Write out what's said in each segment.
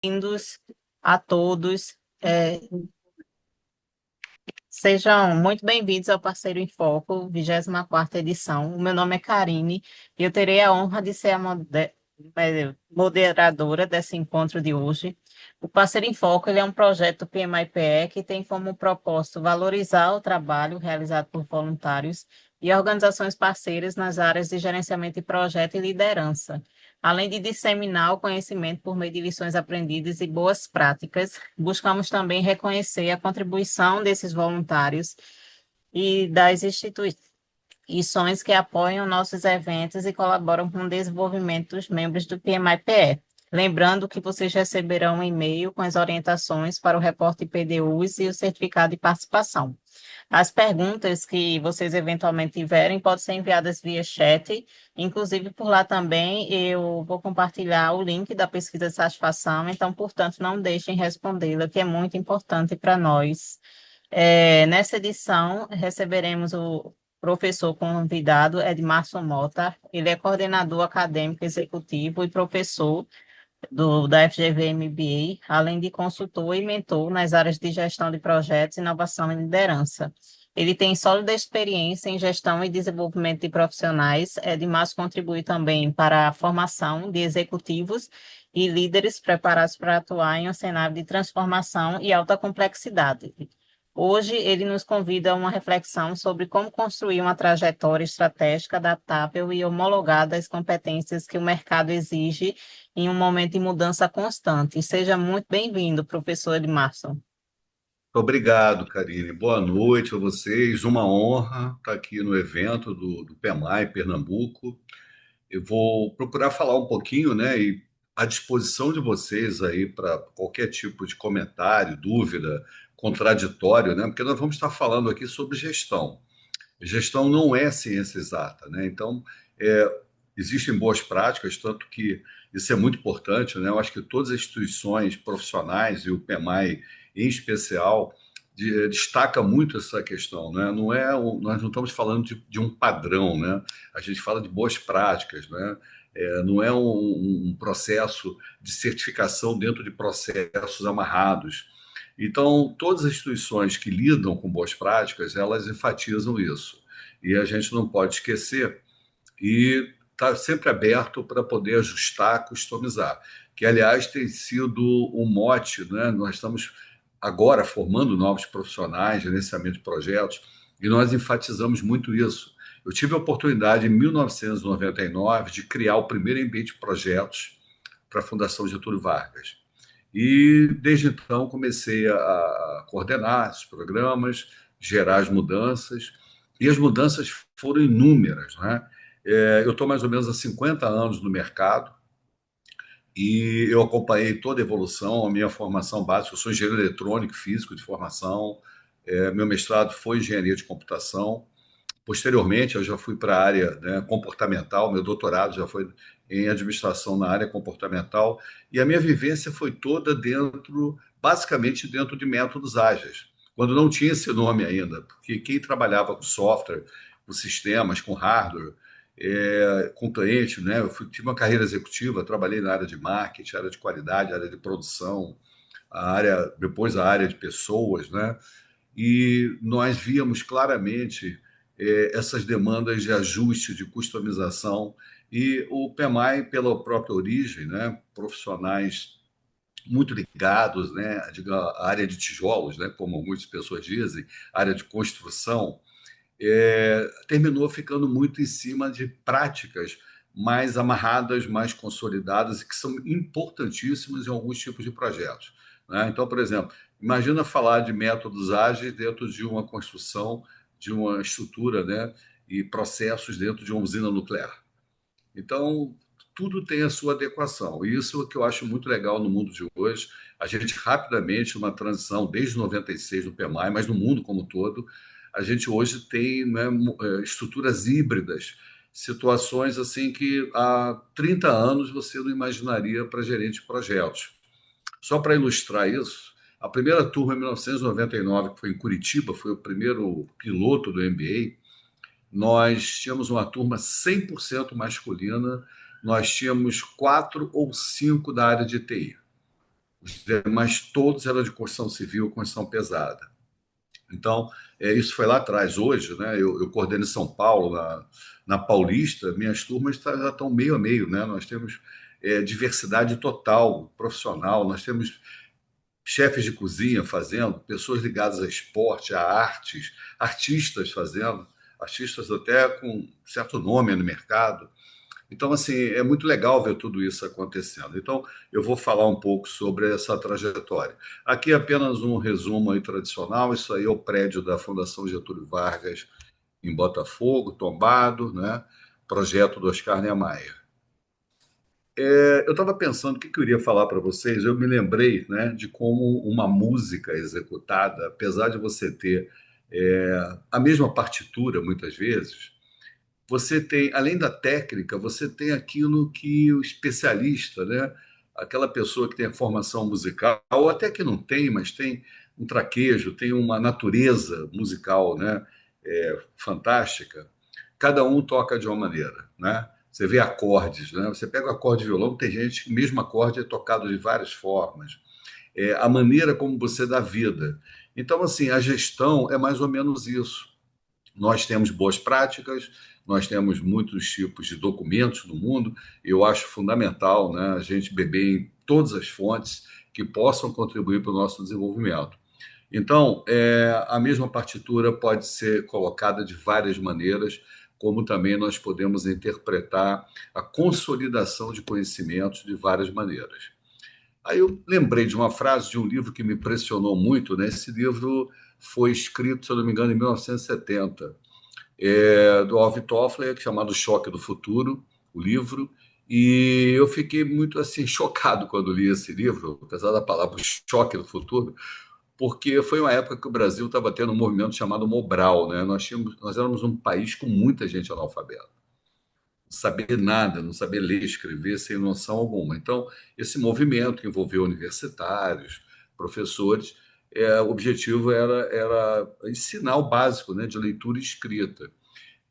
Bem-vindos a todos. Sejam muito bem-vindos ao Parceiro em Foco, 24ª edição. O meu nome é Karine e eu terei a honra de ser a moderadora desse encontro de hoje. O Parceiro em Foco ele é um projeto PMI-PE que tem como propósito valorizar o trabalho realizado por voluntários e organizações parceiras nas áreas de gerenciamento de projeto e liderança, além de disseminar o conhecimento por meio de lições aprendidas e boas práticas. Buscamos também reconhecer a contribuição desses voluntários e das instituições que apoiam nossos eventos e colaboram com o desenvolvimento dos membros do PMI-PE. Lembrando que vocês receberão um e-mail com as orientações para o reporte PDUs e o certificado de participação. As perguntas que vocês eventualmente tiverem podem ser enviadas via chat. Inclusive, por lá também eu vou compartilhar o link da pesquisa de satisfação, então, portanto, não deixem respondê-la, que é muito importante para nós. Nessa edição, receberemos o professor convidado, Edmarson Mota. Ele é coordenador acadêmico executivo e professor da FGV MBA, além de consultor e mentor nas áreas de gestão de projetos, inovação e liderança. Ele tem sólida experiência em gestão e desenvolvimento de profissionais. Edmar contribui também para a formação de executivos e líderes preparados para atuar em um cenário de transformação e alta complexidade. Hoje, ele nos convida a uma reflexão sobre como construir uma trajetória estratégica adaptável e homologada às competências que o mercado exige em um momento de mudança constante. Seja muito bem-vindo, professor Edmarson. Obrigado, Karine. Boa noite a vocês. Uma honra estar aqui no evento do PEMAI Pernambuco. Eu vou procurar falar um pouquinho, né, e à disposição de vocês aí para qualquer tipo de comentário, dúvida, contraditório, né, porque nós vamos estar falando aqui sobre gestão. Gestão não é ciência exata, né? Então, é, existem boas práticas, tanto que isso é muito importante, né? Eu acho que todas as instituições profissionais e o PMI em especial destaca muito essa questão, né? Nós não estamos falando de um padrão, né? A gente fala de boas práticas, né? Não é um processo de certificação dentro de processos amarrados. Então, todas as instituições que lidam com boas práticas, elas enfatizam isso. E a gente não pode esquecer e está sempre aberto para poder ajustar, customizar, que, aliás, tem sido um mote, né? Nós estamos agora formando novos profissionais, gerenciamento de projetos, e nós enfatizamos muito isso. Eu tive a oportunidade, em 1999, de criar o primeiro ambiente de projetos para a Fundação Getúlio Vargas. E desde então comecei a coordenar esses programas, gerar as mudanças, e as mudanças foram inúmeras, né? Eu estou mais ou menos há 50 anos no mercado e eu acompanhei toda a evolução, a minha formação básica, eu sou engenheiro eletrônico físico de formação, meu mestrado foi engenharia de computação. Posteriormente, eu já fui para a área, né, comportamental, meu doutorado já foi em administração na área comportamental, e a minha vivência foi toda dentro, basicamente dentro de métodos ágeis, quando não tinha esse nome ainda, porque quem trabalhava com software, com sistemas, com hardware, com cliente, né, tive uma carreira executiva, trabalhei na área de marketing, área de qualidade, área de produção, depois a área de pessoas, né? E nós víamos claramente essas demandas de ajuste, de customização, e o PMI, pela própria origem, né, profissionais muito ligados, né, à área de tijolos, né, como muitas pessoas dizem, área de construção, terminou ficando muito em cima de práticas mais amarradas, mais consolidadas e que são importantíssimas em alguns tipos de projetos, né? Então, por exemplo, imagina falar de métodos ágeis dentro de uma construção, de uma estrutura, né, e processos dentro de uma usina nuclear. Então, tudo tem a sua adequação. E isso é o que eu acho muito legal no mundo de hoje. A gente rapidamente, uma transição desde 96 no PMI, mas no mundo como um todo, a gente hoje tem, né, estruturas híbridas, situações assim que há 30 anos você não imaginaria para gerente de projetos. Só para ilustrar isso, a primeira turma em 1999, que foi em Curitiba, foi o primeiro piloto do MBA. Nós tínhamos uma turma 100% masculina, nós tínhamos quatro ou cinco da área de TI. Os demais todos eram de construção civil, construção pesada. Então, isso foi lá atrás. Hoje, né, eu coordeno em São Paulo, na Paulista, minhas turmas já estão meio a meio, né? Nós temos diversidade total, profissional, nós temos chefes de cozinha fazendo, pessoas ligadas a esporte, a artes, artistas fazendo, artistas até com certo nome no mercado. Então, assim, é muito legal ver tudo isso acontecendo. Então, eu vou falar um pouco sobre essa trajetória. Aqui é apenas um resumo aí tradicional. Isso aí é o prédio da Fundação Getúlio Vargas, em Botafogo, tombado, né? Projeto do Oscar Niemeyer. Eu estava pensando o que eu iria falar para vocês. Eu me lembrei, né, de como uma música executada, apesar de você ter a mesma partitura muitas vezes, você tem, além da técnica, você tem aquilo que o especialista, né? Aquela pessoa que tem a formação musical, ou até que não tem, mas tem um traquejo, tem uma natureza musical, né? Fantástica. Cada um toca de uma maneira, né? Você vê acordes, né? Você pega o acorde de violão, tem gente que o mesmo acorde é tocado de várias formas. A maneira como você dá vida. Então, assim, a gestão é mais ou menos isso. Nós temos boas práticas, nós temos muitos tipos de documentos no mundo. Eu acho fundamental, né, a gente beber em todas as fontes que possam contribuir para o nosso desenvolvimento. Então, a mesma partitura pode ser colocada de várias maneiras, como também nós podemos interpretar a consolidação de conhecimentos de várias maneiras. Aí eu lembrei de uma frase de um livro que me impressionou muito, né? Esse livro foi escrito, se eu não me engano, em 1970, do Alvin Toffler, chamado Choque do Futuro, o livro. E eu fiquei muito assim chocado quando li esse livro, apesar da palavra choque do futuro, porque foi uma época que o Brasil estava tendo um movimento chamado Mobral, né? Nós éramos um país com muita gente analfabeta, não saber nada, não saber ler, escrever, sem noção alguma. Então, esse movimento que envolveu universitários, professores, o objetivo era ensinar o básico, né, de leitura e escrita.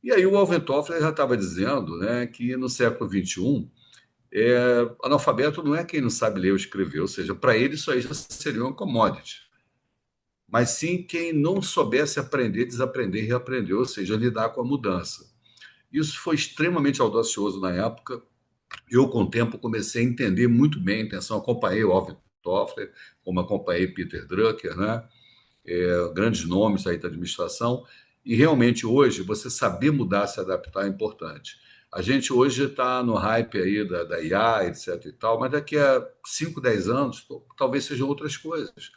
E aí o Alvin Toffler já estava dizendo, né, que no século XXI, analfabeto não é quem não sabe ler ou escrever, ou seja, para ele isso aí já seria uma commodity, mas sim quem não soubesse aprender, desaprender e reaprender, ou seja, lidar com a mudança. Isso foi extremamente audacioso na época. Eu, com o tempo, comecei a entender muito bem a intenção. Acompanhei o Alvin Toffler, como acompanhei Peter Drucker, né? Grandes nomes aí da administração. E realmente hoje, você saber mudar, se adaptar é importante. A gente hoje está no hype aí da IA, etc. e tal, mas daqui a 5, 10 anos, talvez sejam outras coisas.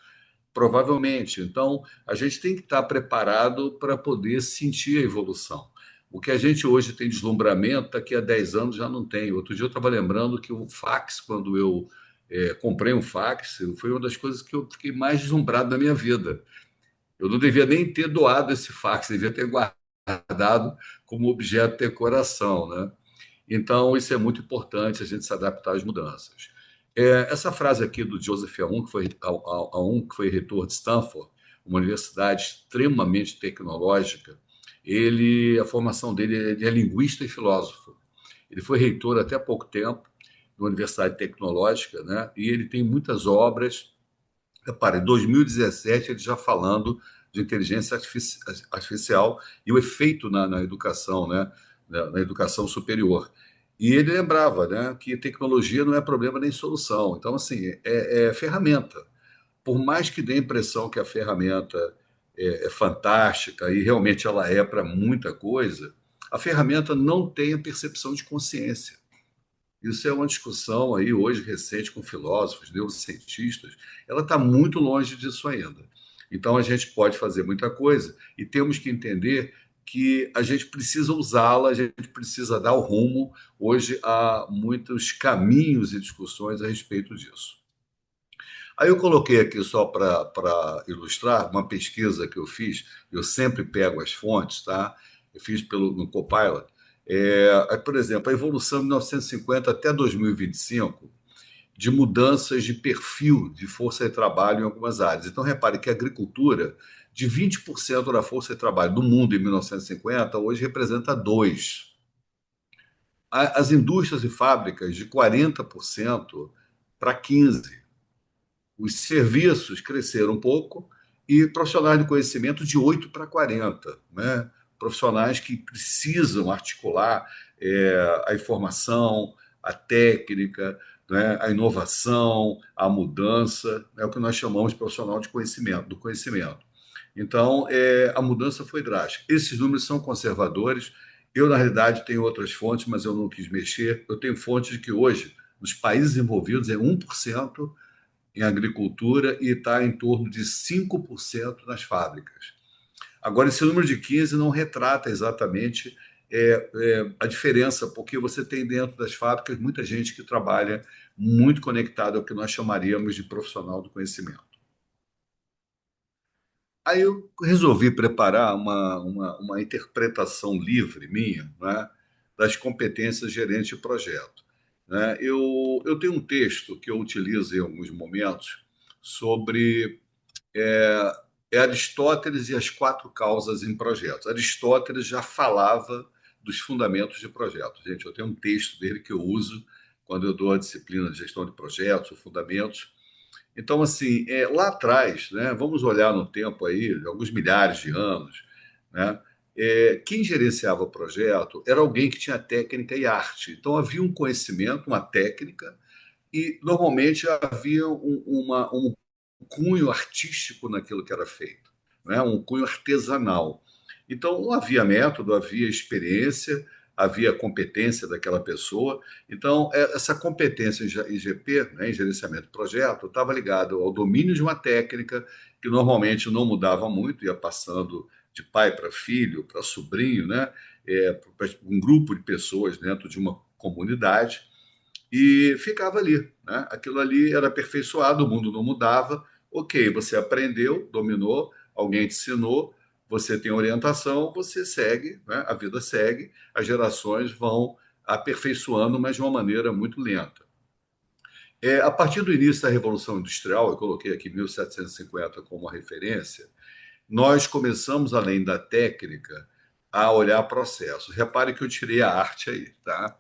Provavelmente. Então, a gente tem que estar preparado para poder sentir a evolução. O que a gente hoje tem deslumbramento, daqui a 10 anos já não tem. Outro dia eu estava lembrando que o fax, quando eu comprei um fax, foi uma das coisas que eu fiquei mais deslumbrado na minha vida. Eu não devia nem ter doado esse fax, devia ter guardado como objeto de decoração, né? Então, isso é muito importante, a gente se adaptar às mudanças. Essa frase aqui do Joseph Aoun, que foi reitor de Stanford, uma universidade extremamente tecnológica, a formação dele é linguista e filósofo. Ele foi reitor até pouco tempo na Universidade Tecnológica, né? E ele tem muitas obras. Repare, em 2017 ele já falando de inteligência artificial e o efeito na educação, né? Na educação superior. E ele lembrava, né, que tecnologia não é problema nem solução. Então, assim, é ferramenta. Por mais que dê a impressão que a ferramenta é fantástica, e realmente ela é para muita coisa, a ferramenta não tem a percepção de consciência. Isso é uma discussão aí hoje recente com filósofos, neurocientistas. Ela está muito longe disso ainda. Então a gente pode fazer muita coisa e temos que entender que a gente precisa usá-la, a gente precisa dar o rumo. Hoje há muitos caminhos e discussões a respeito disso. Aí eu coloquei aqui só para ilustrar uma pesquisa que eu fiz. Eu sempre pego as fontes, tá? Eu fiz no Copilot. Por exemplo, a evolução de 1950 até 2025 de mudanças de perfil de força de trabalho em algumas áreas. Então, repare que a agricultura, de 20% da força de trabalho do mundo em 1950, hoje representa 2%. As indústrias e fábricas, de 40% para 15%. os serviços cresceram um pouco e profissionais de conhecimento de 8 para 40, né? Profissionais que precisam articular a informação, a técnica, né? A inovação, a mudança, é o que nós chamamos de profissional de conhecimento, do conhecimento. Então, a mudança foi drástica. Esses números são conservadores. Eu, na realidade, tenho outras fontes, mas eu não quis mexer. Eu tenho fontes de que hoje, nos países envolvidos, é 1% em agricultura e está em torno de 5% nas fábricas. Agora, esse número de 15 não retrata exatamente a diferença, porque você tem dentro das fábricas muita gente que trabalha muito conectada ao que nós chamaríamos de profissional do conhecimento. Aí eu resolvi preparar uma interpretação livre minha, né, das competências gerente de projeto. Né? Eu tenho um texto que eu utilizo em alguns momentos sobre Aristóteles e as quatro causas em projetos. Aristóteles já falava dos fundamentos de projetos. Gente, eu tenho um texto dele que eu uso quando eu dou a disciplina de gestão de projetos, os fundamentos. Então, assim, lá atrás, né, vamos olhar no tempo aí, alguns milhares de anos, né, quem gerenciava o projeto era alguém que tinha técnica e arte. Então, havia um conhecimento, uma técnica, e normalmente havia um cunho artístico naquilo que era feito, né? Um cunho artesanal. Então, não havia método, havia experiência, havia competência daquela pessoa. Então, essa competência em GP, né, em gerenciamento de projeto, estava ligada ao domínio de uma técnica que normalmente não mudava muito, ia passando de pai para filho, para sobrinho, né? Para um grupo de pessoas dentro de uma comunidade e ficava ali. Né? Aquilo ali era aperfeiçoado, o mundo não mudava. Ok, você aprendeu, dominou, alguém te ensinou, você tem orientação, você segue, né? A vida segue, as gerações vão aperfeiçoando, mas de uma maneira muito lenta. A partir do início da Revolução Industrial, eu coloquei aqui 1750 como referência, nós começamos, além da técnica, a olhar processos. Repare que eu tirei a arte aí, tá?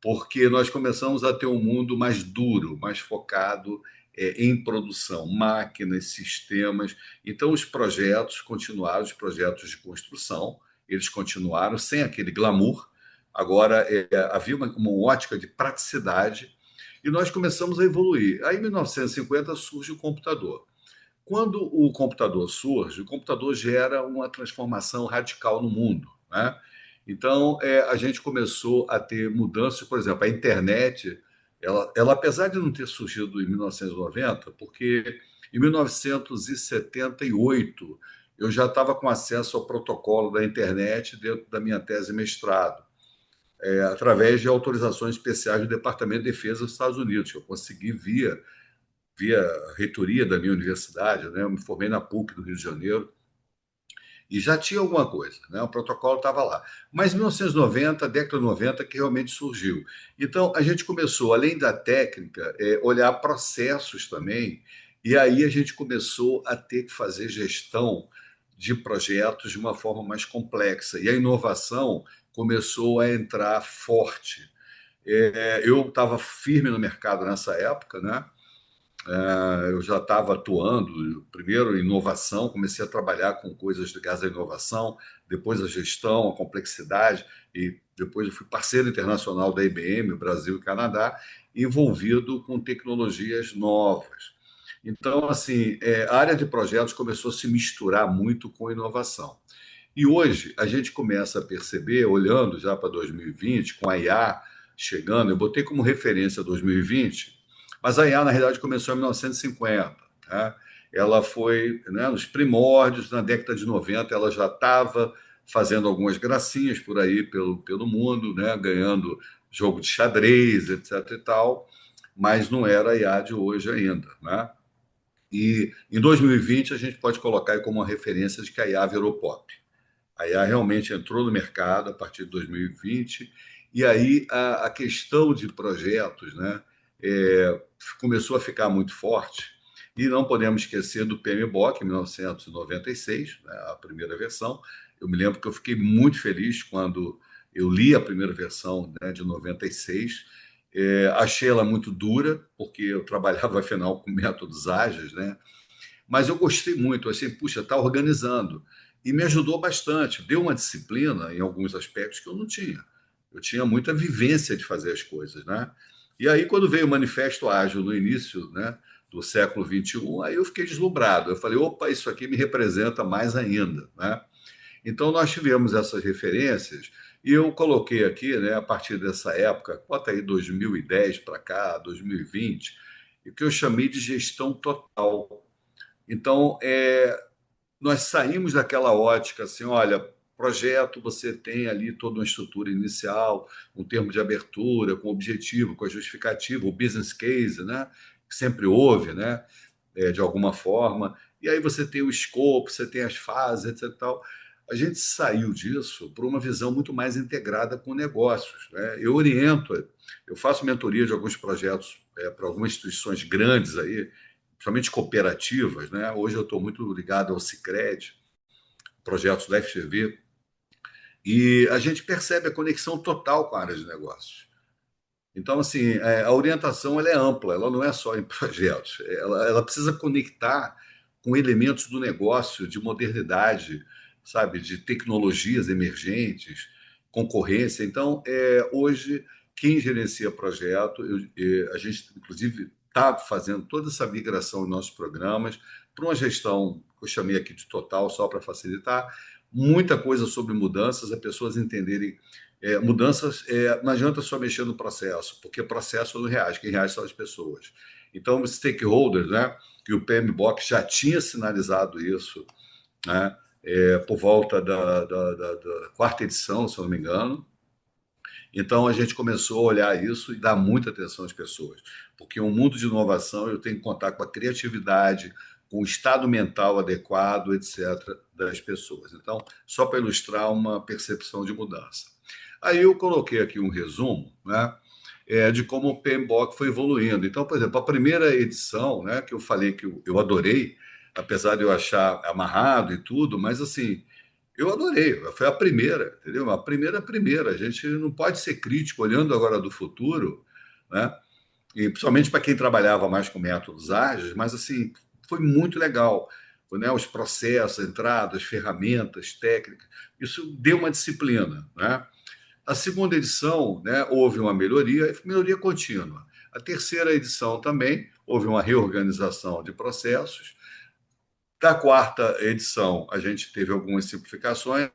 Porque nós começamos a ter um mundo mais duro, mais focado em produção, máquinas, sistemas. Então, os projetos continuaram, os projetos de construção, eles continuaram sem aquele glamour. Agora, havia uma ótica de praticidade e nós começamos a evoluir. Aí, em 1950, surge o computador. Quando o computador surge, o computador gera uma transformação radical no mundo, né? Então, a gente começou a ter mudanças, por exemplo, a internet, ela apesar de não ter surgido em 1990, porque em 1978 eu já estava com acesso ao protocolo da internet dentro da minha tese de mestrado, através de autorizações especiais do Departamento de Defesa dos Estados Unidos, que eu consegui via reitoria da minha universidade, né? Eu me formei na PUC do Rio de Janeiro e já tinha alguma coisa, né? O protocolo estava lá. Mas em 1990, década de 90, que realmente surgiu. Então, a gente começou, além da técnica, olhar processos também, e aí a gente começou a ter que fazer gestão de projetos de uma forma mais complexa. E a inovação começou a entrar forte. Eu estava firme no mercado nessa época, né? Eu já estava atuando, primeiro em inovação, comecei a trabalhar com coisas ligadas à inovação, depois a gestão, a complexidade, e depois eu fui parceiro internacional da IBM, Brasil e Canadá, envolvido com tecnologias novas. Então, assim, a área de projetos começou a se misturar muito com inovação. E hoje a gente começa a perceber, olhando já para 2020, com a IA chegando, eu botei como referência 2020, mas a IA, na realidade, começou em 1950. Tá? Ela foi, né, nos primórdios, na década de 90, ela já estava fazendo algumas gracinhas por aí pelo mundo, né, ganhando jogo de xadrez, etc. e tal, mas não era a IA de hoje ainda. Né? E em 2020 a gente pode colocar aí como uma referência de que a IA virou pop. A IA realmente entrou no mercado a partir de 2020, e aí a questão de projetos, né, começou a ficar muito forte. E não podemos esquecer do PMBOK, em 1996, né, a primeira versão. Eu me lembro que eu fiquei muito feliz quando eu li a primeira versão, né, de 96. Achei ela muito dura, porque eu trabalhava, afinal, com métodos ágeis, né? Mas eu gostei muito, assim, puxa, está organizando. E me ajudou bastante, deu uma disciplina em alguns aspectos que eu não tinha. Eu tinha muita vivência de fazer as coisas, né? E aí, quando veio o Manifesto Ágil no início, né, do século XXI, aí eu fiquei deslumbrado. Eu falei, opa, isso aqui me representa mais ainda, né? Então, nós tivemos essas referências e eu coloquei aqui, né, a partir dessa época, bota aí 2010 para cá, 2020, o que eu chamei de gestão total. Então, nós saímos daquela ótica assim, olha, projeto, você tem ali toda uma estrutura inicial, um termo de abertura, com objetivo, com a justificativa, o business case, né? Que sempre houve, né? De alguma forma. E aí você tem o escopo, você tem as fases, etc. e tal. A gente saiu disso por uma visão muito mais integrada com negócios, né? Eu oriento, eu faço mentoria de alguns projetos para algumas instituições grandes aí, principalmente cooperativas, né? Hoje eu estou muito ligado ao Sicredi, projetos da FGV, e a gente percebe a conexão total com a área de negócios. Então, assim, a orientação ela é ampla, ela não é só em projetos, ela precisa conectar com elementos do negócio, de modernidade, sabe, de tecnologias emergentes, concorrência. Então, hoje, quem gerencia projeto, a gente, inclusive, está fazendo toda essa migração em nossos programas para uma gestão que eu chamei aqui de total, só para facilitar, muita coisa sobre mudanças, as pessoas entenderem mudanças, não adianta só mexer no processo, porque processo não reage, quem reage são as pessoas. Então, os stakeholders, né, que o PMBOK já tinha sinalizado isso, né, por volta da quarta edição, se eu não me engano. Então, a gente começou a olhar isso e dar muita atenção às pessoas, porque um mundo de inovação eu tenho que contar com a criatividade, com o estado mental adequado, etc., das pessoas. Então, só para ilustrar uma percepção de mudança. Aí eu coloquei aqui um resumo, né, de como o PMBOK foi evoluindo. Então, por exemplo, a primeira edição, né, que eu falei que eu adorei, apesar de eu achar amarrado e tudo, mas assim, eu adorei, foi a primeira, entendeu? A primeira. A gente não pode ser crítico olhando agora do futuro, né? E principalmente para quem trabalhava mais com métodos ágeis, mas assim, foi muito legal, né? Os processos, entradas, ferramentas, técnicas, isso deu uma disciplina, né? A segunda edição, né, houve uma melhoria, melhoria contínua. A terceira edição também houve uma reorganização de processos. Da quarta edição, a gente teve algumas simplificações.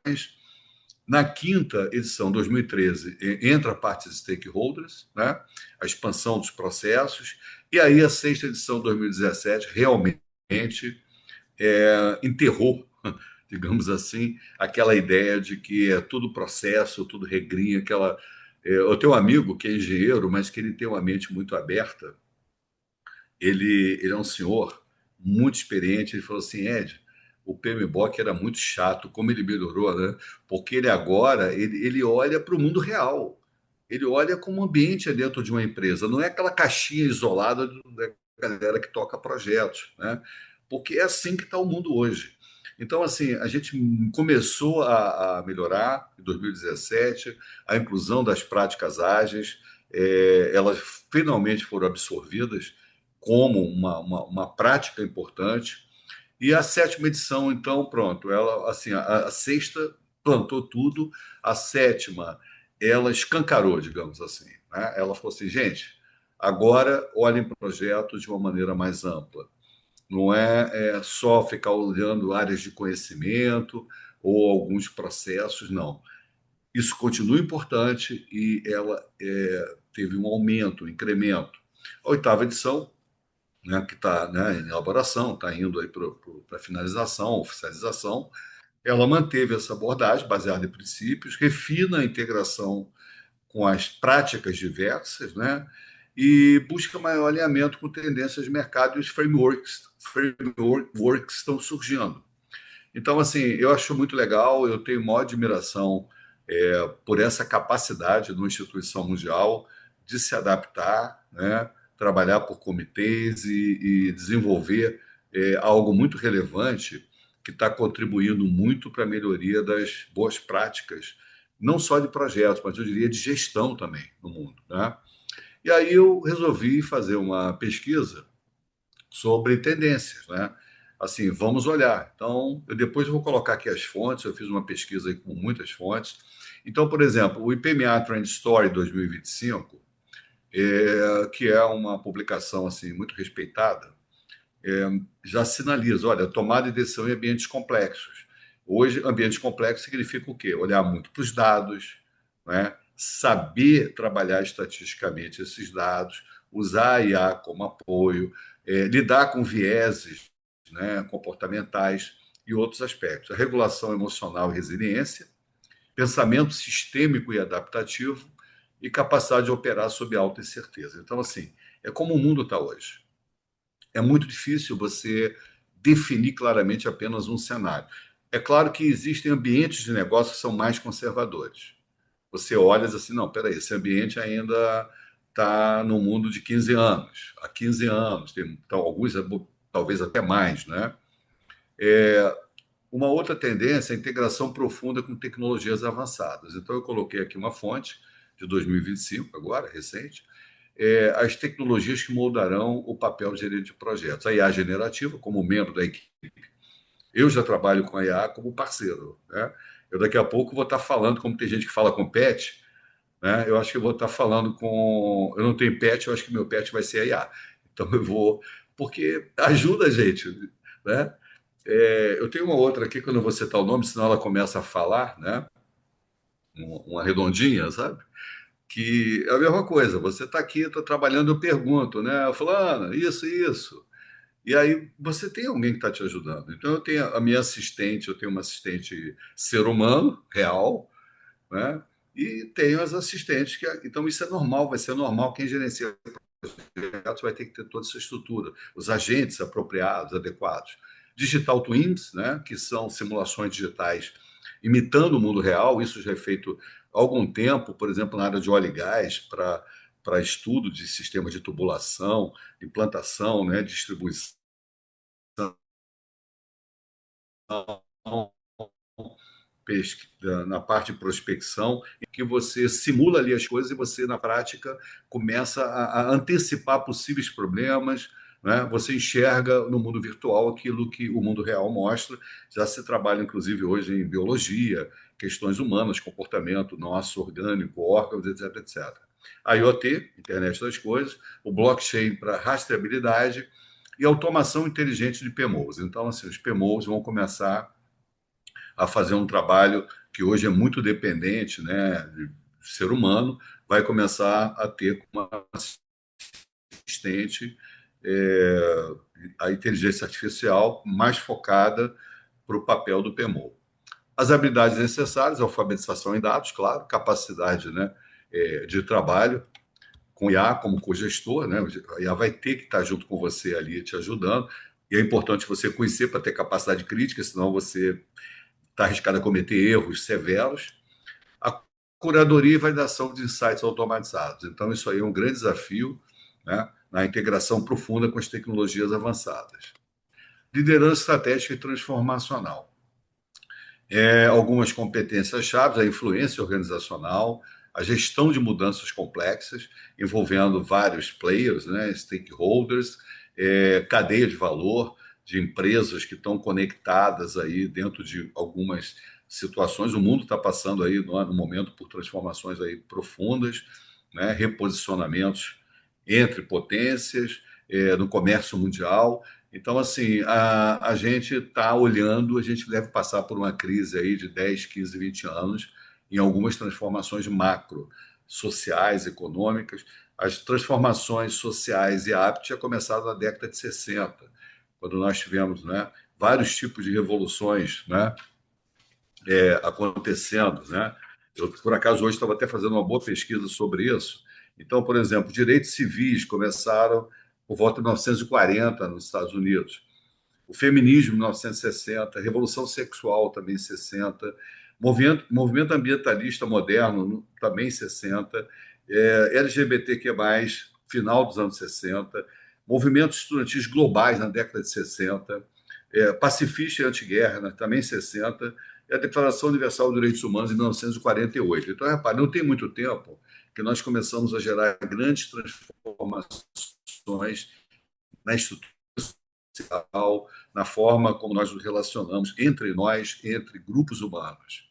Na quinta edição, 2013, entra a parte de stakeholders, né? A expansão dos processos. E aí, a sexta edição, 2017, realmente enterrou, digamos assim, aquela ideia de que é tudo processo, tudo regrinha, aquela. Eu tenho um amigo que é engenheiro, mas que ele tem uma mente muito aberta. Ele é um senhor muito experiente. Ele falou assim, Ed, o PMBOK era muito chato, como ele melhorou, né? Porque ele agora ele olha para o mundo real. Ele olha como ambiente é dentro de uma empresa. Não é aquela caixinha isolada da galera que toca projetos, né? Porque é assim que está o mundo hoje. Então, assim, a gente começou a melhorar em 2017, a inclusão das práticas ágeis, elas finalmente foram absorvidas como uma prática importante. E a sétima edição, então, pronto, ela assim, a sexta plantou tudo, a sétima ela escancarou, digamos assim, né? Ela falou assim, gente, agora olhem para o projeto de uma maneira mais ampla. Não só ficar olhando áreas de conhecimento ou alguns processos, não. Isso continua importante e ela teve um aumento, um incremento. A oitava edição, né, que está, né, em elaboração, está indo aí para finalização, oficialização, ela manteve essa abordagem baseada em princípios, refina a integração com as práticas diversas, né, e busca maior alinhamento com tendências de mercado e os frameworks estão surgindo. Então, assim, eu acho muito legal, eu tenho maior admiração por essa capacidade de uma instituição mundial de se adaptar, né? Trabalhar por comitês e desenvolver algo muito relevante que está contribuindo muito para a melhoria das boas práticas, não só de projetos, mas eu diria de gestão também no mundo, né? E aí eu resolvi fazer uma pesquisa sobre tendências, né? Assim, vamos olhar. Então, depois eu vou colocar aqui as fontes, eu fiz uma pesquisa aí com muitas fontes. Então, por exemplo, o IPMA Trend Story 2025, que é uma publicação assim muito respeitada, já sinaliza, olha, tomada de decisão em ambientes complexos. Hoje, ambientes complexos significa o quê? Olhar muito para os dados, né? Saber trabalhar estatisticamente esses dados, usar a IA como apoio, lidar com vieses, né, comportamentais e outros aspectos. A regulação emocional e resiliência, pensamento sistêmico e adaptativo e capacidade de operar sob alta incerteza. Então, assim, é como o mundo está hoje. É muito difícil você definir claramente apenas um cenário. É claro que existem ambientes de negócio que são mais conservadores. Você olha e diz assim, não, peraí, esse ambiente ainda está no mundo de 15 anos. Há 15 anos, tem então, alguns talvez até mais, né? Uma outra tendência é a integração profunda com tecnologias avançadas. Então, eu coloquei aqui uma fonte de 2025, agora, recente, as tecnologias que moldarão o papel de gerente de projetos. A IA generativa, como membro da equipe, eu já trabalho com a IA como parceiro. Né? Eu daqui a pouco vou estar falando, como tem gente que fala com pet, né? Eu acho que eu vou estar falando com. Eu não tenho pet, eu acho que meu pet vai ser a IA. Então eu vou. Porque ajuda a gente. Né? Eu tenho uma outra aqui, que eu não vou citar o nome, senão ela começa a falar, né? Uma redondinha, sabe? Que é a mesma coisa. Você está aqui, estou trabalhando, eu pergunto, né? Fulano, isso. E aí você tem alguém que está te ajudando. Então eu tenho a minha assistente, eu tenho uma assistente ser humano, real, né? E tenho as assistentes que. Então isso é normal, vai ser normal. Quem gerencia projetos vai ter que ter toda essa estrutura, os agentes apropriados, adequados. Digital twins, né? Que são simulações digitais imitando o mundo real. Isso já é feito há algum tempo, por exemplo, na área de óleo e gás, para estudo de sistema de tubulação, implantação, né, distribuição, na parte de prospecção, em que você simula ali as coisas e você, na prática, começa a antecipar possíveis problemas, né? Você enxerga no mundo virtual aquilo que o mundo real mostra. Já se trabalha, inclusive, hoje em biologia, questões humanas, comportamento nosso, orgânico, órgãos, etc, etc. A IoT, Internet das Coisas, o blockchain para rastreabilidade e automação inteligente de PMOs. Então, assim, os PMOs vão começar a fazer um trabalho que hoje é muito dependente, né, de ser humano, vai começar a ter uma assistente, é, a inteligência artificial mais focada para o papel do PMO. As habilidades necessárias, alfabetização em dados, claro, capacidade, né, de trabalho com IA como cogestor, né? A IA vai ter que estar junto com você ali, te ajudando, e é importante você conhecer para ter capacidade crítica, senão você está arriscado a cometer erros severos. A curadoria e validação de insights automatizados. Então, isso aí é um grande desafio, né, na integração profunda com as tecnologias avançadas. Liderança estratégica e transformacional. Algumas competências chaves, a influência organizacional, a gestão de mudanças complexas, envolvendo vários players, né, stakeholders, cadeia de valor de empresas que estão conectadas aí dentro de algumas situações. O mundo está passando aí no momento por transformações aí profundas, né, reposicionamentos entre potências, no comércio mundial. Então, assim, a gente está olhando, a gente deve passar por uma crise aí de 10, 15, 20 anos em algumas transformações macro, sociais, econômicas. As transformações sociais e hábitos já começaram na década de 60, quando nós tivemos, né, vários tipos de revoluções, né, acontecendo, né? Eu, por acaso, hoje estava até fazendo uma boa pesquisa sobre isso. Então, por exemplo, direitos civis começaram por volta de 1940 nos Estados Unidos, o feminismo em 1960, a revolução sexual também em 60, movimento ambientalista moderno também em 60, LGBTQ+, final dos anos 60, movimentos estudantis globais na década de 60, pacifista e antiguerra, né, também em 60, e a Declaração Universal dos Direitos Humanos em 1948. Então, repare, não tem muito tempo porque nós começamos a gerar grandes transformações na estrutura social, na forma como nós nos relacionamos entre nós, entre grupos humanos.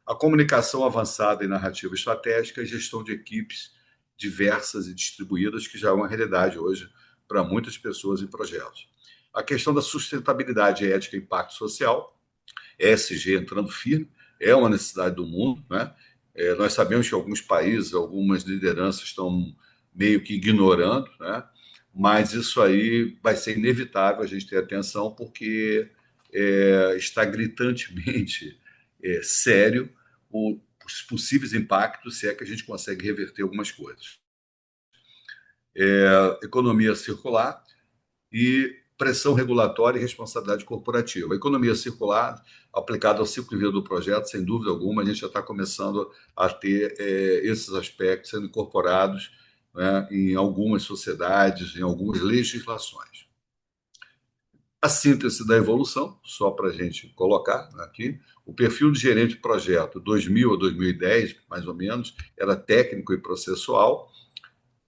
A comunicação avançada em narrativa estratégica e gestão de equipes diversas e distribuídas, que já é uma realidade hoje para muitas pessoas em projetos. A questão da sustentabilidade ética e impacto social, ESG entrando firme, é uma necessidade do mundo, né? Nós sabemos que alguns países, algumas lideranças estão meio que ignorando, né? Mas isso aí vai ser inevitável a gente ter atenção, porque está gritantemente sério os possíveis impactos, se é que a gente consegue reverter algumas coisas. Economia circular e pressão regulatória e responsabilidade corporativa. A economia circular, aplicada ao ciclo de vida do projeto, sem dúvida alguma, a gente já está começando a ter esses aspectos sendo incorporados, né, em algumas sociedades, em algumas legislações. A síntese da evolução, só para a gente colocar aqui, o perfil de gerente de projeto 2000 a 2010, mais ou menos, era técnico e processual.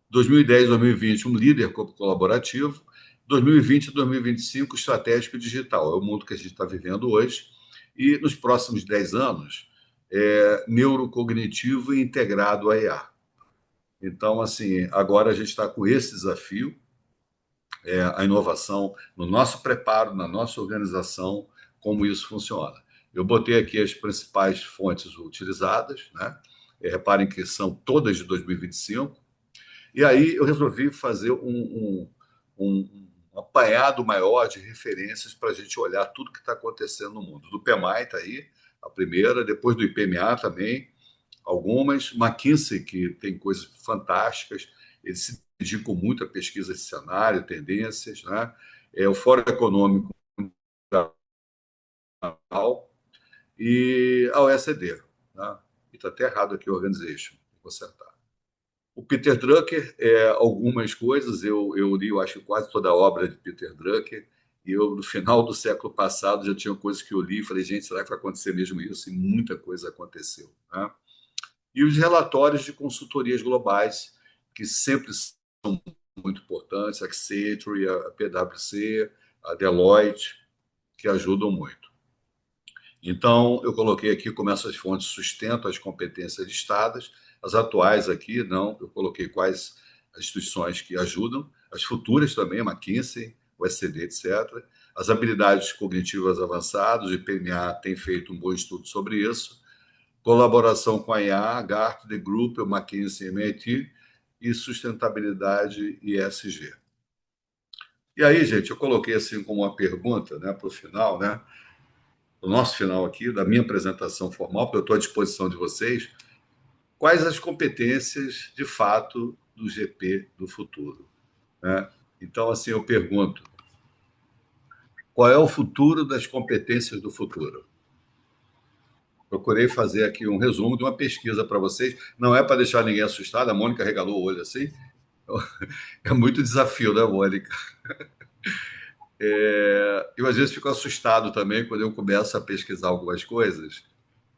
2010 a 2020, um líder colaborativo. 2020 a 2025, estratégico e digital. É o mundo que a gente está vivendo hoje. E nos próximos 10 anos, neurocognitivo e integrado a IA. Então, assim, agora a gente está com esse desafio, a inovação no nosso preparo, na nossa organização, como isso funciona. Eu botei aqui as principais fontes utilizadas, né? Reparem que são todas de 2025. E aí eu resolvi fazer um apanhado maior de referências para a gente olhar tudo que está acontecendo no mundo. Do PMI está aí, a primeira, depois do IPMA também, algumas. McKinsey, que tem coisas fantásticas, eles se dedicam muito à pesquisa de cenário, tendências, né? O Fórum Econômico e a OECD. Né? E está até errado aqui, Organization, vou acertar. O Peter Drucker, algumas coisas, eu li, eu acho, quase toda a obra de Peter Drucker, e eu, no final do século passado, já tinha coisas que eu li e falei, gente, será que vai acontecer mesmo isso? E muita coisa aconteceu. Né? E os relatórios de consultorias globais, que sempre são muito importantes, a Accenture, a PwC, a Deloitte, que ajudam muito. Então, eu coloquei aqui como essas fontes sustentam as competências listadas, as atuais aqui, não, eu coloquei quais as instituições que ajudam, as futuras também, a McKinsey, o SCD, etc. As habilidades cognitivas avançadas, o IPMA tem feito um bom estudo sobre isso, colaboração com a IA, Gartner, The Group, o McKinsey, MIT, e sustentabilidade e ESG. E aí, gente, eu coloquei assim como uma pergunta, né, para o final, né, o nosso final aqui, da minha apresentação formal, porque eu estou à disposição de vocês, quais as competências, de fato, do GP do futuro. Né? Então, assim, eu pergunto, qual é o futuro das competências do futuro? Procurei fazer aqui um resumo de uma pesquisa para vocês. Não é para deixar ninguém assustado, a Mônica regalou o olho assim. É muito desafio, né, Mônica? Eu, às vezes, fico assustado também quando eu começo a pesquisar algumas coisas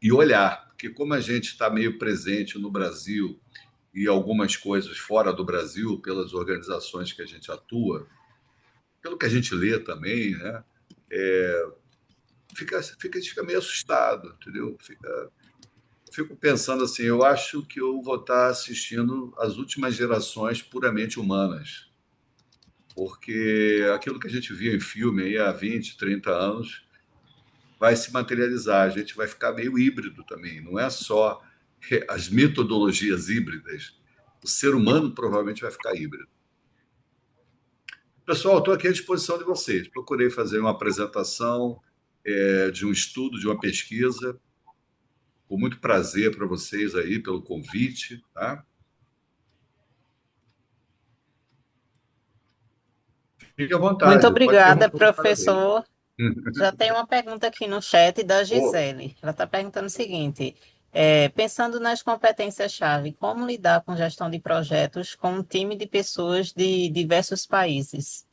e olhar, porque como a gente está meio presente no Brasil e algumas coisas fora do Brasil, pelas organizações que a gente atua, pelo que a gente lê também, né? Fica meio assustado, entendeu? Fico pensando assim, eu acho que eu vou estar assistindo as últimas gerações puramente humanas, porque aquilo que a gente via em filme aí há 20, 30 anos vai se materializar, a gente vai ficar meio híbrido também, não é só as metodologias híbridas, o ser humano provavelmente vai ficar híbrido. Pessoal, estou aqui à disposição de vocês. Procurei fazer uma apresentação de um estudo, de uma pesquisa, com muito prazer para vocês aí, pelo convite. Tá? Fique à Muito vontade, pode obrigada, perguntar cada vez. professor. Já tem uma pergunta aqui no chat da Oh, Gisele. Ela está perguntando o seguinte: pensando nas competências-chave, como lidar com gestão de projetos com um time de pessoas de diversos países?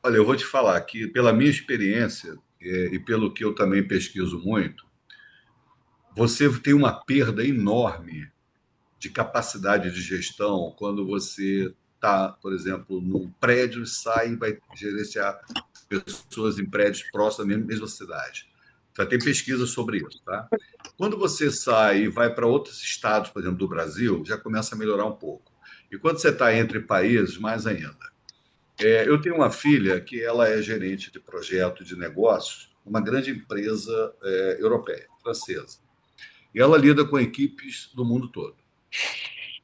olha, eu vou te falar que, pela minha experiência e pelo que eu também pesquiso muito, você tem uma perda enorme de capacidade de gestão, quando você está, por exemplo, num prédio, sai e vai gerenciar pessoas em prédios próximos da mesma cidade. Já tem pesquisa sobre isso, tá? Quando você sai e vai para outros estados, por exemplo, do Brasil, já começa a melhorar um pouco. E quando você está entre países, mais ainda. Eu tenho uma filha que ela é gerente de projeto de negócios, uma grande empresa europeia, francesa. E ela lida com equipes do mundo todo.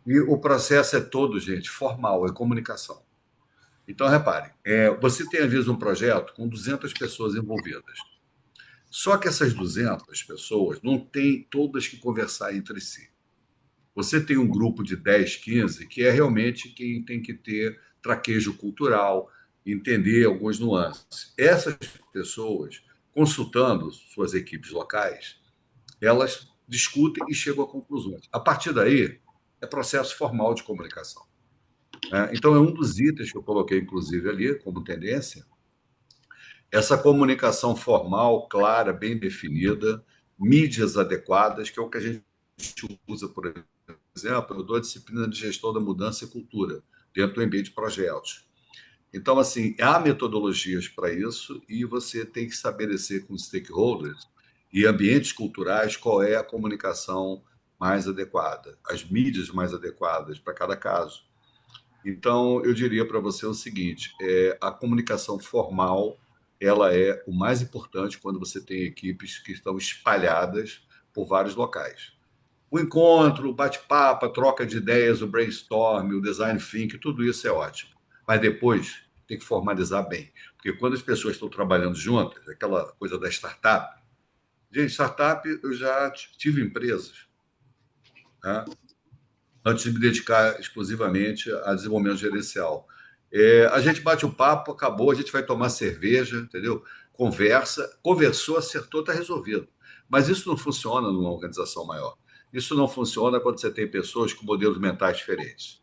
E o processo é todo, gente, formal, é comunicação. Então, repare, você tem, às vezes, um projeto com 200 pessoas envolvidas. Só que essas 200 pessoas não têm todas que conversar entre si. Você tem um grupo de 10, 15 que é realmente quem tem que ter traquejo cultural, entender algumas nuances. Essas pessoas, consultando suas equipes locais, elas discutem e chegam a conclusões. A partir daí, é processo formal de comunicação. Então, é um dos itens que eu coloquei, inclusive, ali, como tendência, essa comunicação formal, clara, bem definida, mídias adequadas, que é o que a gente usa, por exemplo, eu dou a disciplina de gestão da mudança e cultura, dentro do ambiente de projetos. Então, assim, há metodologias para isso e você tem que estabelecer com os stakeholders e ambientes culturais qual é a comunicação mais adequada, as mídias mais adequadas para cada caso. Então, eu diria para você o seguinte: a comunicação formal ela é o mais importante quando você tem equipes que estão espalhadas por vários locais. O encontro, o bate-papo, a troca de ideias, o brainstorm, o design thinking, tudo isso é ótimo. Mas depois tem que formalizar bem. Porque quando as pessoas estão trabalhando juntas, aquela coisa da startup, gente, startup eu já tive empresas, né? Antes de me dedicar exclusivamente a desenvolvimento gerencial. A gente bate o papo, acabou, a gente vai tomar cerveja, entendeu? Conversa, conversou, acertou, está resolvido. Mas isso não funciona numa organização maior. Isso não funciona quando você tem pessoas com modelos mentais diferentes.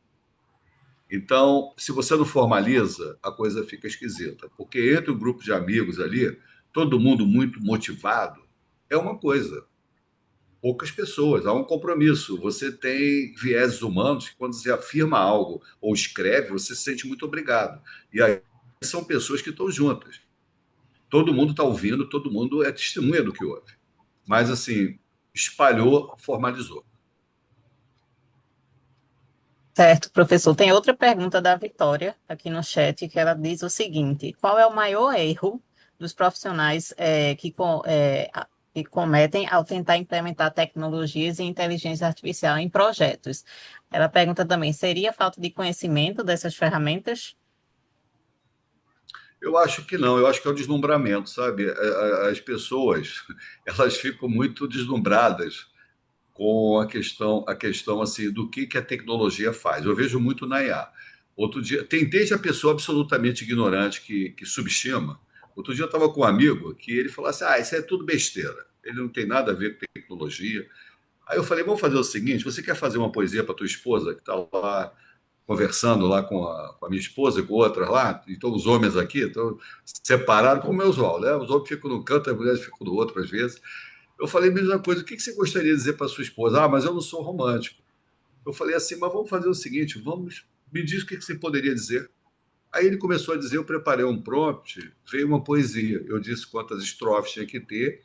Então, se você não formaliza, a coisa fica esquisita. Porque entre um grupo de amigos ali, todo mundo muito motivado, é uma coisa poucas pessoas, há um compromisso. Você tem vieses humanos que, quando você afirma algo ou escreve, você se sente muito obrigado. E aí são pessoas que estão juntas. Todo mundo está ouvindo, todo mundo é testemunha do que houve. Mas, assim, espalhou, formalizou. Certo, professor. Tem outra pergunta da Vitória aqui no chat que ela diz o seguinte: qual é o maior erro dos profissionais que cometem ao tentar implementar tecnologias e inteligência artificial em projetos? Ela pergunta também: seria falta de conhecimento dessas ferramentas? Eu acho que não, eu acho que é o deslumbramento, sabe? As pessoas, elas ficam muito deslumbradas com a questão assim, do que a tecnologia faz. Eu vejo muito na IA. Outro dia, tem desde a pessoa absolutamente ignorante que subestima. Outro dia eu estava com um amigo que ele falou assim: isso é tudo besteira, ele não tem nada a ver com tecnologia. Aí eu falei: vamos fazer o seguinte, você quer fazer uma poesia para tua esposa, que está lá conversando lá com a minha esposa e com outras lá, então os homens aqui estão separados como meus usual, né? Os homens ficam num canto, as mulheres ficam no outro às vezes. Eu falei a mesma coisa: o que você gostaria de dizer para sua esposa? Mas eu não sou romântico. Eu falei assim: mas vamos fazer o seguinte, me diz o que você poderia dizer. Aí ele começou a dizer, eu preparei um prompt, veio uma poesia. Eu disse quantas estrofes tinha que ter.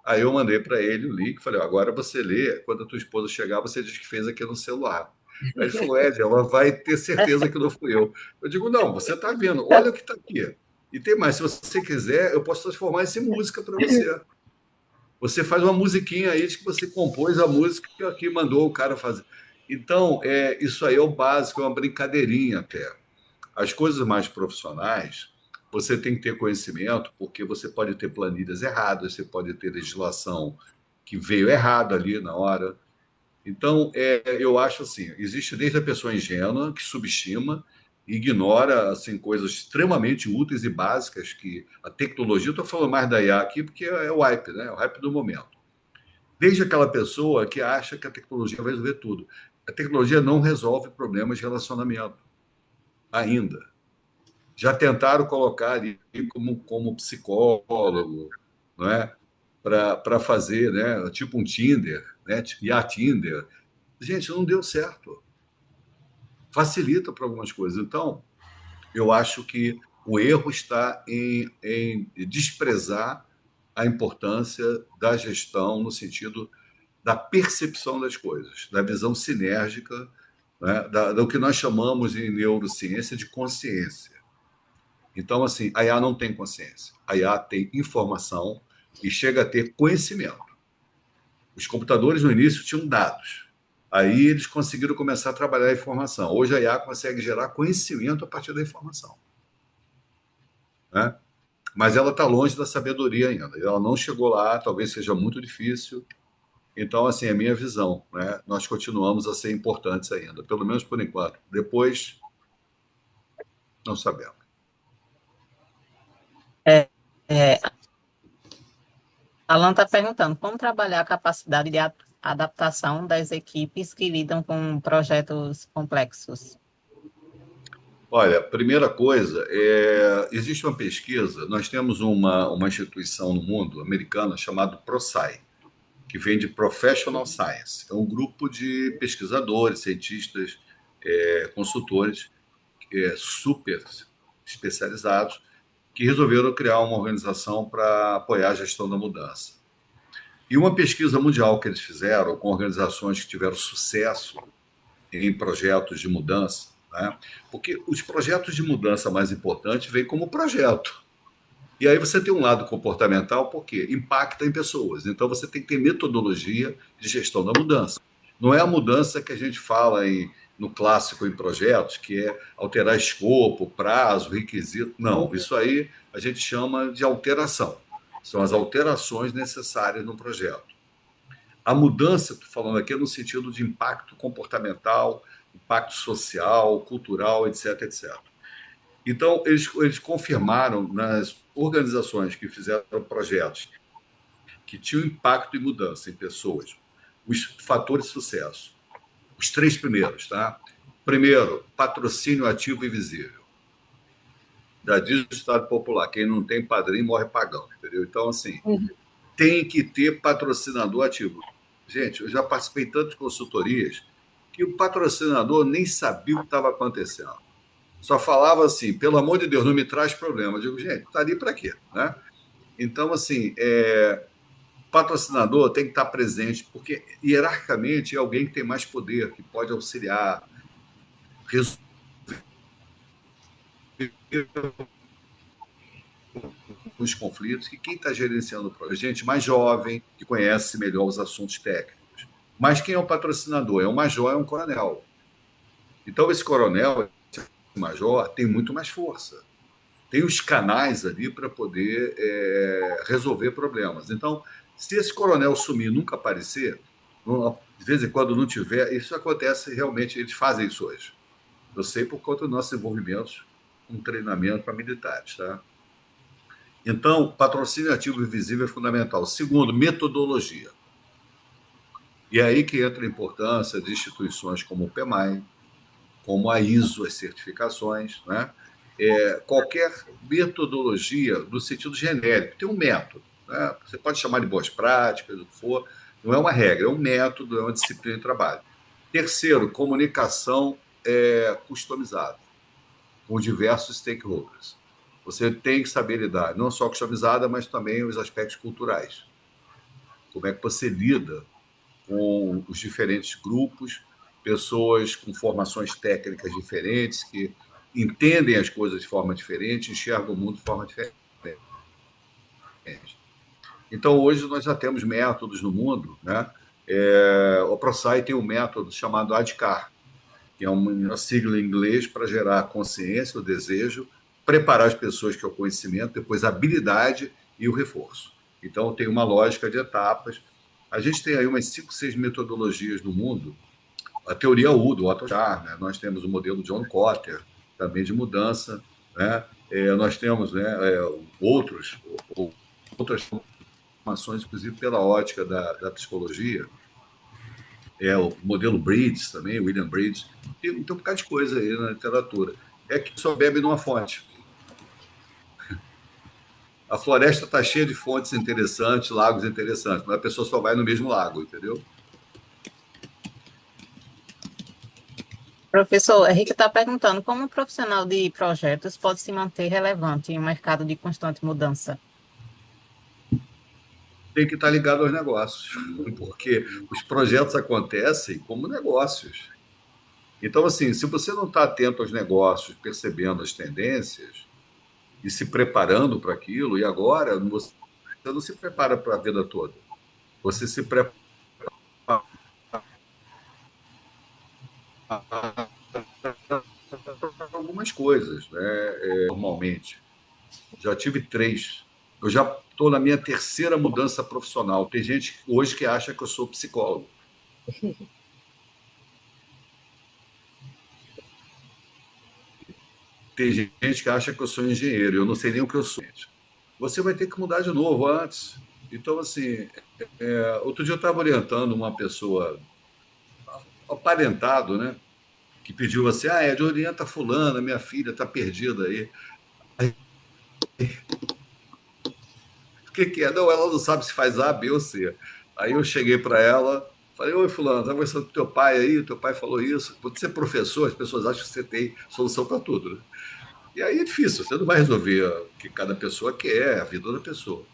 Aí eu mandei para ele o link, falei: agora você lê, quando a tua esposa chegar, você diz que fez aqui no celular. Aí ele falou: ela vai ter certeza que não fui eu. Eu digo: não, você está vendo, olha o que está aqui. E tem mais, se você quiser, eu posso transformar isso em música para você. Você faz uma musiquinha aí de que você compôs a música que mandou o cara fazer. Então, isso aí é o básico, é uma brincadeirinha até. As coisas mais profissionais, você tem que ter conhecimento, porque você pode ter planilhas erradas, você pode ter legislação que veio errado ali na hora. Então, eu acho assim, existe desde a pessoa ingênua, que subestima, ignora assim, coisas extremamente úteis e básicas que a tecnologia, estou falando mais da IA aqui, porque é o hype, né? É o hype do momento. Desde aquela pessoa que acha que a tecnologia vai resolver tudo. A tecnologia não resolve problemas de relacionamento, ainda. Já tentaram colocar ali como psicólogo, não é? Para fazer, né? Tipo um Tinder, né? E a Tinder. Gente, não deu certo. Facilita para algumas coisas. Então, eu acho que o erro está em desprezar a importância da gestão no sentido da percepção das coisas, da visão sinérgica, né, do que nós chamamos em neurociência de consciência. Então, assim, a IA não tem consciência. A IA tem informação e chega a ter conhecimento. Os computadores no início tinham dados. Aí eles conseguiram começar a trabalhar a informação. Hoje a IA consegue gerar conhecimento a partir da informação, né? Mas ela está longe da sabedoria ainda. Ela não chegou lá, talvez seja muito difícil. Então, assim, é a minha visão, né? Nós continuamos a ser importantes ainda, pelo menos por enquanto. Depois, não sabemos. É, é, Alan está perguntando como trabalhar a capacidade de adaptação das equipes que lidam com projetos complexos. Olha, primeira coisa, existe uma pesquisa, nós temos uma instituição no mundo americana chamada ProSci, que vem de Professional Science. É um grupo de pesquisadores, cientistas, consultores, super especializados, que resolveram criar uma organização para apoiar a gestão da mudança. E uma pesquisa mundial que eles fizeram com organizações que tiveram sucesso em projetos de mudança, né? Porque os projetos de mudança mais importantes vêm como projeto. E aí você tem um lado comportamental, porque impacta em pessoas. Então você tem que ter metodologia de gestão da mudança. Não é a mudança que a gente fala no clássico em projetos, que é alterar escopo, prazo, requisito. Não, isso aí a gente chama de alteração. São as alterações necessárias no projeto. A mudança, estou falando aqui, é no sentido de impacto comportamental, impacto social, cultural, etc, etc. Então, eles confirmaram nas organizações que fizeram projetos que tinham impacto e mudança em pessoas, os fatores de sucesso. Os três primeiros, tá? Primeiro, patrocínio ativo e visível. Já diz o Estado Popular, quem não tem padrinho morre pagão, entendeu? Então, assim, tem que ter patrocinador ativo. Gente, eu já participei de tantas consultorias que o patrocinador nem sabia o que estava acontecendo. Só falava assim, pelo amor de Deus, não me traz problema. Eu digo, gente, está ali para quê? Né? Então, assim, patrocinador tem que estar presente, porque hierarquicamente é alguém que tem mais poder, que pode auxiliar, resolver os conflitos, que quem está gerenciando o projeto, gente mais jovem, que conhece melhor os assuntos técnicos. Mas quem é o patrocinador? É um major, é um coronel. Então, esse coronel, esse major, tem muito mais força. Tem os canais ali para poder resolver problemas. Então, se esse coronel sumir e nunca aparecer, de vez em quando não tiver, isso acontece realmente, eles fazem isso hoje. Eu sei por conta dos nossos envolvimentos com treinamento para militares, tá? Então, patrocínio ativo e visível é fundamental. Segundo, metodologia. E é aí que entra a importância de instituições como o PMI, como a ISO, as certificações, né? Qualquer metodologia no sentido genérico, tem um método, né? Você pode chamar de boas práticas, o que for, não é uma regra, é um método, é uma disciplina de trabalho. Terceiro, comunicação customizada, com diversos stakeholders. Você tem que saber lidar, não só customizada, mas também os aspectos culturais. Como é que você lida com os diferentes grupos, pessoas com formações técnicas diferentes, que entendem as coisas de forma diferente, enxergam o mundo de forma diferente. Então, hoje nós já temos métodos no mundo, né? O ProSci tem um método chamado ADKAR, que é uma sigla em inglês para gerar consciência, o desejo, preparar as pessoas que é o conhecimento, depois a habilidade e o reforço. Então, tem uma lógica de etapas. A gente tem aí umas 5, 6 metodologias no mundo. A teoria U, do Otto Scharmer, né? Nós temos o modelo John Kotter, também de mudança. Né? Nós temos, né, outras formações, inclusive pela ótica da psicologia. O modelo Bridges também, William Bridges. Tem um bocado de coisa aí na literatura. É que só bebe numa fonte. A floresta está cheia de fontes interessantes, lagos interessantes, mas a pessoa só vai no mesmo lago, entendeu? Professor, Henrique está perguntando como um profissional de projetos pode se manter relevante em um mercado de constante mudança. Tem que estar ligado aos negócios, porque os projetos acontecem como negócios. Então, assim, se você não está atento aos negócios, percebendo as tendências e se preparando para aquilo, e agora você não se prepara para a vida toda. Você se prepara para algumas coisas, né? Normalmente. Já tive três. Eu já estou na minha terceira mudança profissional. Tem gente hoje que acha que eu sou psicólogo. Tem gente que acha que eu sou engenheiro. Eu não sei nem o que eu sou. Você vai ter que mudar de novo antes. Então, assim, outro dia eu estava orientando uma pessoa, aparentado, né? Que pediu assim: ah, Ed, orienta fulana, minha filha está perdida aí. O que que é? Não, ela não sabe se faz A, B ou C. Aí eu cheguei para ela, falei: oi, fulano, estava conversando com teu pai aí, teu pai falou isso. Por você ser professor, as pessoas acham que você tem solução para tudo, né? E aí é difícil, você não vai resolver o que cada pessoa quer, a vida da pessoa.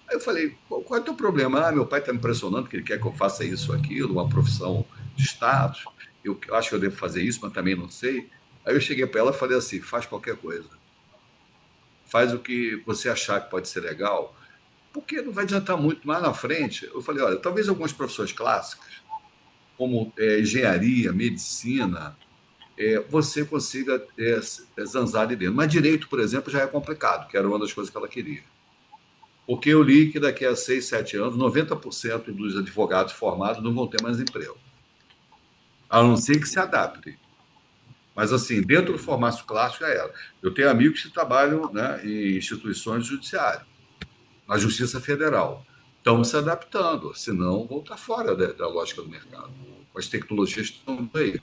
Aí eu falei: qual é o teu problema? Ah, meu pai está me pressionando, que ele quer que eu faça isso ou aquilo, uma profissão de status. Eu acho que eu devo fazer isso, mas também não sei. Aí eu cheguei para ela e falei assim: faz qualquer coisa. Faz o que você achar que pode ser legal, porque não vai adiantar muito mais na frente. Eu falei: olha, talvez algumas profissões clássicas, como engenharia, medicina, você consiga zanzar ali dentro. Mas direito, por exemplo, já é complicado, que era uma das coisas que ela queria. Porque eu li que daqui a 6, 7 anos, 90% dos advogados formados não vão ter mais emprego, a não ser que se adaptem. Mas, assim, dentro do formato clássico, já era. Eu tenho amigos que trabalham, né, em instituições judiciárias, na Justiça Federal. Estão se adaptando, senão vão estar fora da lógica do mercado. As tecnologias estão aí.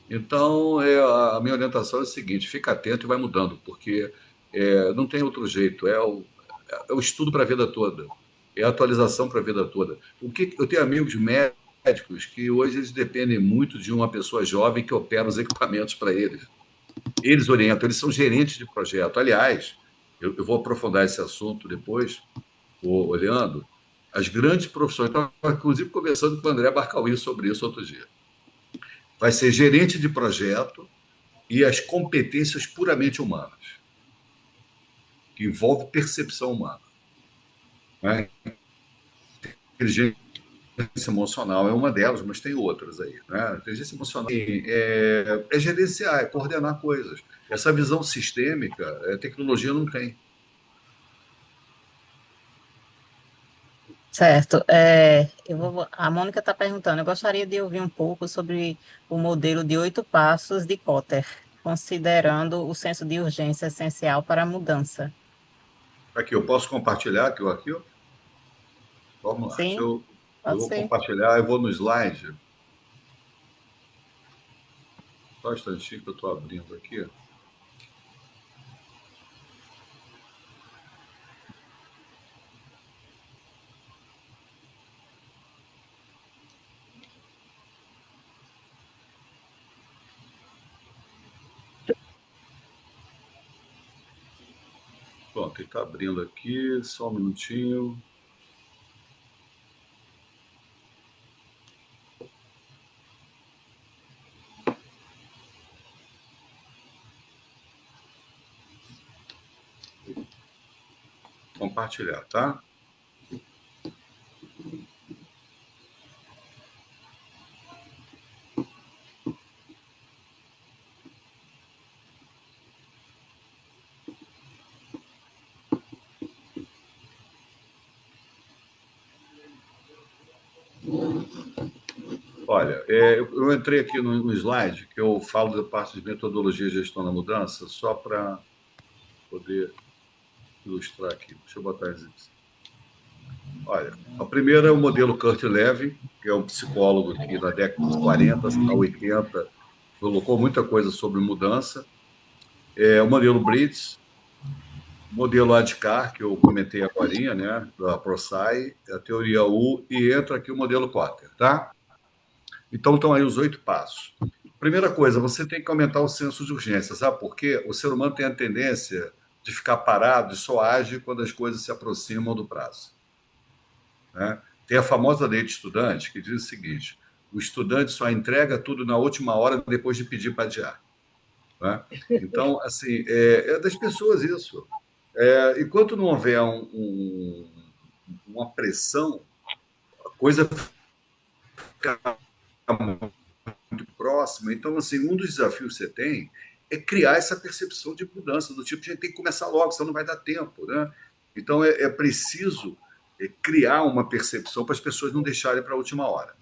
Então, a minha orientação é a seguinte: fica atento e vai mudando, porque não tem outro jeito. É o estudo para a vida toda, é a atualização para a vida toda. Eu tenho amigos médicos que hoje eles dependem muito de uma pessoa jovem que opera os equipamentos para eles. Eles orientam, eles são gerentes de projeto. Aliás, eu vou aprofundar esse assunto depois, olhando as grandes profissões. Estava, inclusive, conversando com o André Barcauí sobre isso outro dia. Vai ser gerente de projeto e as competências puramente humanas, que envolve percepção humana. Né? Inteligência emocional é uma delas, mas tem outras aí. Né? Inteligência emocional é gerenciar, é coordenar coisas. Essa visão sistêmica, a tecnologia não tem. Certo. A Mônica está perguntando, eu gostaria de ouvir um pouco sobre o modelo de 8 passos de Kotter, considerando o senso de urgência essencial para a mudança. Aqui, eu posso compartilhar aqui, ó? Vamos lá. Sim, Eu pode vou ser. compartilhar, eu vou no slide. Só um instantinho que eu estou abrindo aqui. Pronto, ele está abrindo aqui, só um minutinho. Compartilhar, tá? Olha, eu entrei aqui no slide que eu falo da parte de metodologia e gestão da mudança, só para poder ilustrar aqui. Deixa eu botar isso. Olha, a primeira é o modelo Kurt Lewin, que é um psicólogo que na década de 40 a 80 colocou muita coisa sobre mudança. O modelo Brits, o modelo ADKAR, que eu comentei agora, né, da ProSci, a teoria U, e entra aqui o modelo Kotter, tá? Então, estão aí os 8 passos. Primeira coisa, você tem que aumentar o senso de urgência, sabe por quê? O ser humano tem a tendência de ficar parado e só age quando as coisas se aproximam do prazo, né? Tem a famosa lei de estudante que diz o seguinte: o estudante só entrega tudo na última hora depois de pedir para adiar, né? Então, assim, é das pessoas isso. Enquanto não houver uma pressão, a coisa fica muito próxima. Então, assim, um dos desafios que você tem é criar essa percepção de mudança, do tipo, a gente tem que começar logo, senão não vai dar tempo, né? Então, é preciso criar uma percepção para as pessoas não deixarem para a última hora.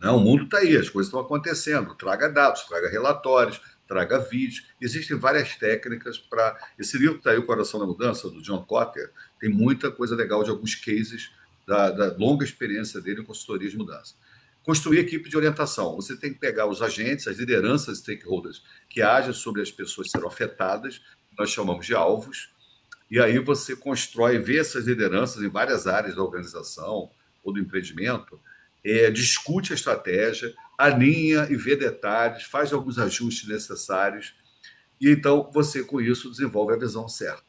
Não, o mundo está aí, as coisas estão acontecendo. Traga dados, traga relatórios, traga vídeos. Existem várias técnicas para. Esse livro que está aí, O Coração da Mudança, do John Kotter, tem muita coisa legal de alguns cases da longa experiência dele em consultoria de mudança. Construir equipe de orientação. Você tem que pegar os agentes, as lideranças, stakeholders, que agem sobre as pessoas que serão afetadas, nós chamamos de alvos, e aí você constrói, vê essas lideranças em várias áreas da organização ou do empreendimento, discute a estratégia, alinha e vê detalhes, faz alguns ajustes necessários, e então você, com isso, desenvolve a visão certa.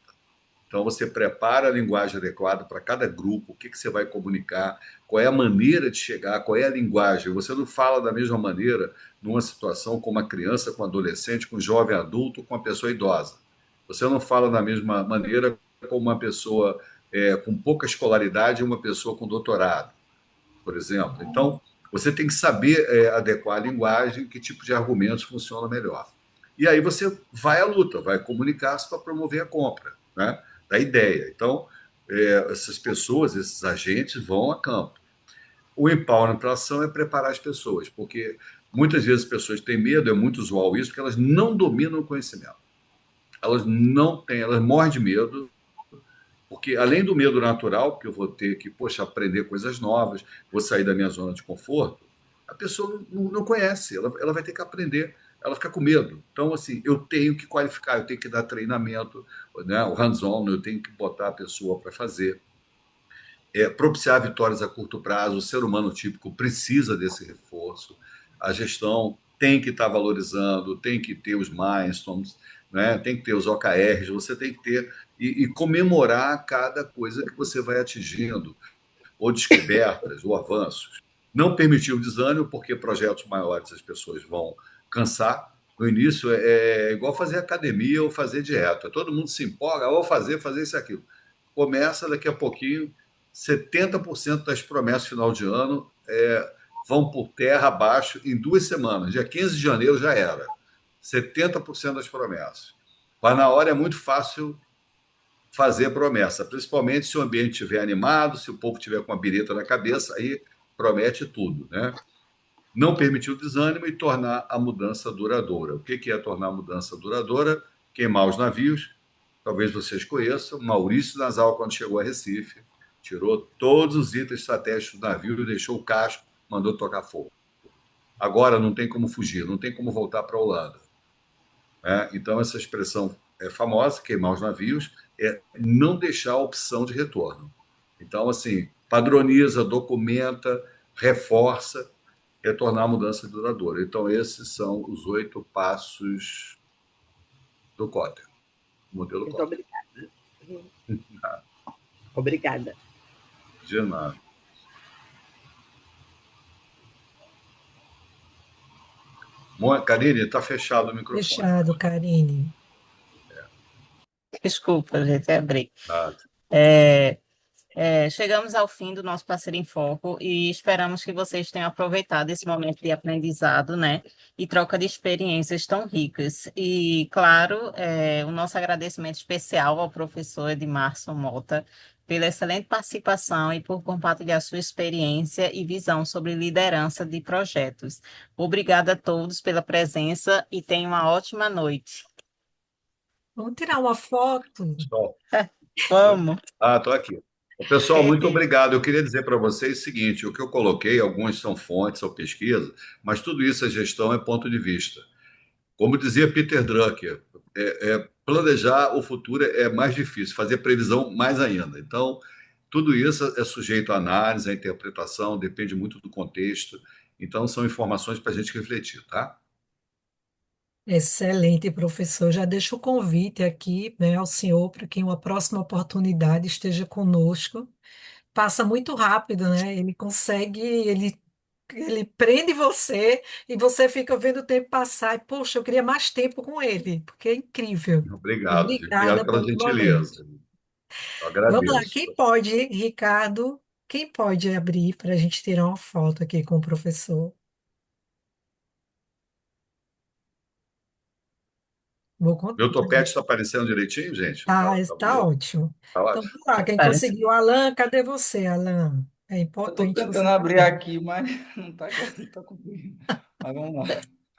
Então, você prepara a linguagem adequada para cada grupo, o que, que você vai comunicar, qual é a maneira de chegar, qual é a linguagem. Você não fala da mesma maneira numa situação com uma criança, com um adolescente, com um jovem adulto, com uma pessoa idosa. Você não fala da mesma maneira com uma pessoa com pouca escolaridade e uma pessoa com doutorado, por exemplo. Então, você tem que saber adequar a linguagem, que tipo de argumentos funciona melhor. E aí você vai à luta, vai comunicar-se para promover a compra, né, da ideia. Então, essas pessoas, esses agentes vão a campo. O empowerment para a ação é preparar as pessoas, porque muitas vezes as pessoas têm medo, é muito usual isso, porque elas não dominam o conhecimento. Elas não têm, elas morrem de medo, porque além do medo natural, que eu vou ter que, poxa, aprender coisas novas, vou sair da minha zona de conforto, a pessoa não conhece, ela vai ter que aprender, ela fica com medo. Então, assim, eu tenho que qualificar, eu tenho que dar treinamento, né, o hands-on, eu tenho que botar a pessoa para fazer. Propiciar vitórias a curto prazo, o ser humano típico precisa desse reforço, a gestão tem que estar valorizando, tem que ter os milestones, né? Tem que ter os OKRs, você tem que ter e comemorar cada coisa que você vai atingindo, ou descobertas, ou avanços. Não permitir o desânimo, porque projetos maiores as pessoas vão cansar. No início é igual fazer academia ou fazer dieta. Todo mundo se empolga, ou fazer isso e aquilo. Começa daqui a pouquinho, 70% das promessas final de ano vão por terra abaixo em 2 semanas. Dia 15 de janeiro já era. 70% das promessas. Mas na hora é muito fácil fazer promessa, principalmente se o ambiente estiver animado, se o povo estiver com a birita na cabeça, aí promete tudo, né? Não permitir o desânimo e tornar a mudança duradoura. O que é tornar a mudança duradoura? Queimar os navios. Talvez vocês conheçam. Maurício Nassau, quando chegou a Recife, tirou todos os itens estratégicos do navio e deixou o casco, mandou tocar fogo. Agora não tem como fugir, não tem como voltar para a Holanda, né? Então, essa expressão é famosa, queimar os navios, é não deixar a opção de retorno. Então, assim, padroniza, documenta, reforça, é tornar a mudança duradoura. Então, esses são os 8 passos do Kotter, modelo Muito Kotter. obrigada. Obrigada. De nada. Karine, está fechado o microfone. Fechado, Karine. Desculpa, gente, abri. Nada. Chegamos ao fim do nosso Parceiro em Foco e esperamos que vocês tenham aproveitado esse momento de aprendizado, né? E troca de experiências tão ricas. E, claro, o nosso agradecimento especial ao professor Edmarson Mota pela excelente participação e por compartilhar sua experiência e visão sobre liderança de projetos. Obrigada a todos pela presença e tenham uma ótima noite. Vamos tirar uma foto? Vamos. Estou aqui. Pessoal, muito obrigado. Eu queria dizer para vocês o seguinte: o que eu coloquei, alguns são fontes, são pesquisa, mas tudo isso é gestão, é ponto de vista. Como dizia Peter Drucker, planejar o futuro é mais difícil, fazer previsão mais ainda. Então, tudo isso é sujeito à análise, à interpretação, depende muito do contexto. Então, são informações para a gente refletir, tá? Excelente, professor. Já deixo o convite aqui, né, ao senhor para que em uma próxima oportunidade esteja conosco. Passa muito rápido, né? Ele prende você e você fica vendo o tempo passar. E, poxa, eu queria mais tempo com ele, porque é incrível. Obrigado, viu? Obrigado Obrigada pela pelo momento. gentileza. Eu Vamos lá, agradeço. quem pode, Ricardo? Quem pode abrir para a gente tirar uma foto aqui com o professor? Vou Meu contar. topete está aparecendo direitinho, gente? Tá, Tá está bonito? ótimo. Tá Então, ótimo. vamos lá, quem Parece. conseguiu? Alan, cadê você, Alan? É Eu tô importante você tentando abrir também. aqui, mas não tá conseguindo. Mas vamos lá.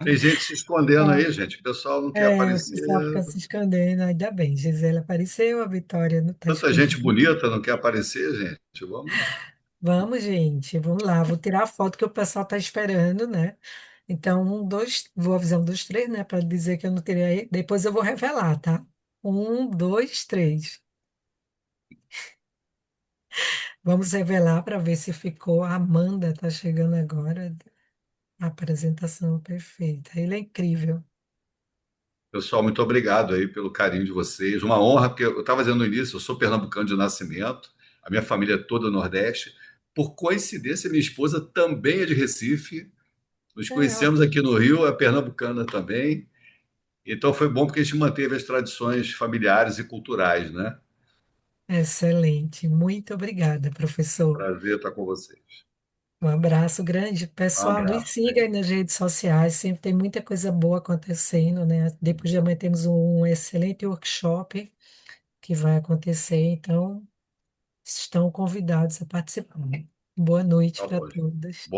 Tem gente se escondendo aí, gente. O pessoal não quer O aparecer. pessoal fica se escondendo, ainda bem. Gisele apareceu, a Vitória não está Tanta gente escondida. bonita não quer aparecer, gente. Vamos. Vamos, gente, vamos lá. Vou tirar a foto que o pessoal está esperando, né? Então, um, dois, vou avisar um, dois, três, né? Para dizer que eu não tirei. Depois eu vou revelar, tá? Um, dois, três. Vamos revelar para ver se ficou. A Amanda está chegando agora. A apresentação perfeita. Ele é incrível. Pessoal, muito obrigado aí pelo carinho de vocês. Uma honra, porque eu estava dizendo no início, eu sou pernambucano de nascimento, a minha família é toda do Nordeste. Por coincidência, minha esposa também é de Recife. Nos É, conhecemos aqui no Rio, é pernambucana também. Então foi bom porque a gente manteve as tradições familiares e culturais, né? excelente. Muito obrigada, professor. Prazer estar com vocês. Um abraço grande. Um Pessoal, nos abraço. siga aí nas redes sociais, sempre tem muita coisa boa acontecendo, né? Depois de amanhã temos um excelente workshop que vai acontecer, então estão convidados a participar. Boa noite Tá para bom. todas. Boa